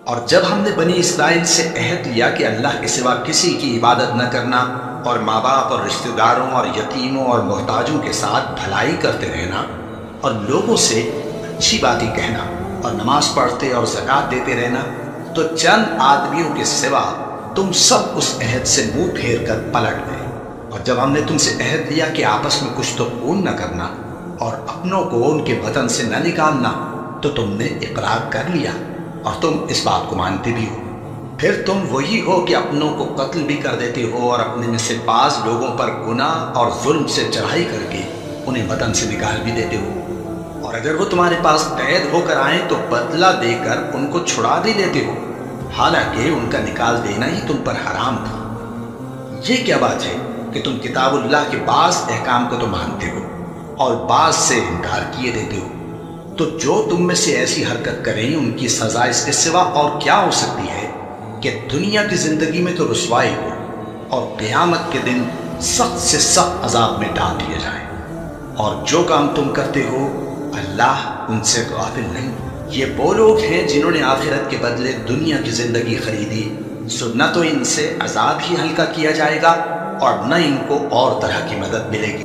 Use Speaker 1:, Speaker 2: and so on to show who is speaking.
Speaker 1: اور جب ہم نے بنی اسرائیل سے عہد لیا کہ اللہ کے سوا کسی کی عبادت نہ کرنا، اور ماں باپ اور رشتہ داروں اور یتیموں اور محتاجوں کے ساتھ بھلائی کرتے رہنا، اور لوگوں سے اچھی باتیں کہنا، اور نماز پڑھتے اور زکوٰۃ دیتے رہنا، تو چند آدمیوں کے سوا تم سب اس عہد سے منہ پھیر کر پلٹ گئے۔ اور جب ہم نے تم سے عہد لیا کہ آپس میں کچھ تو خون نہ کرنا اور اپنوں کو ان کے وطن سے نہ نکالنا، تو تم نے اقرار کر لیا اور تم اس بات کو مانتے بھی ہو۔ پھر تم وہی ہو کہ اپنوں کو قتل بھی کر دیتے ہو، اور اپنے میں سے بعض لوگوں پر گناہ اور ظلم سے چڑھائی کر کے انہیں وطن سے نکال بھی دیتے ہو، اور اگر وہ تمہارے پاس قید ہو کر آئیں تو بدلہ دے کر ان کو چھڑا بھی دیتے ہو، حالانکہ ان کا نکال دینا ہی تم پر حرام تھا۔ یہ کیا بات ہے کہ تم کتاب اللہ کے بعض احکام کو تو مانتے ہو اور بعض سے انکار کیے دیتے ہو؟ تو جو تم میں سے ایسی حرکت کریں ان کی سزا اس کے سوا اور کیا ہو سکتی ہے کہ دنیا کی زندگی میں تو رسوائی ہو، اور قیامت کے دن سخت سے سخت عذاب میں ڈال دیے جائیں۔ اور جو کام تم کرتے ہو اللہ ان سے غافل نہیں۔ یہ وہ لوگ ہیں جنہوں نے آخرت کے بدلے دنیا کی زندگی خریدی، سو نہ تو ان سے عذاب ہی ہلکا کیا جائے گا اور نہ ان کو اور طرح کی مدد ملے گی۔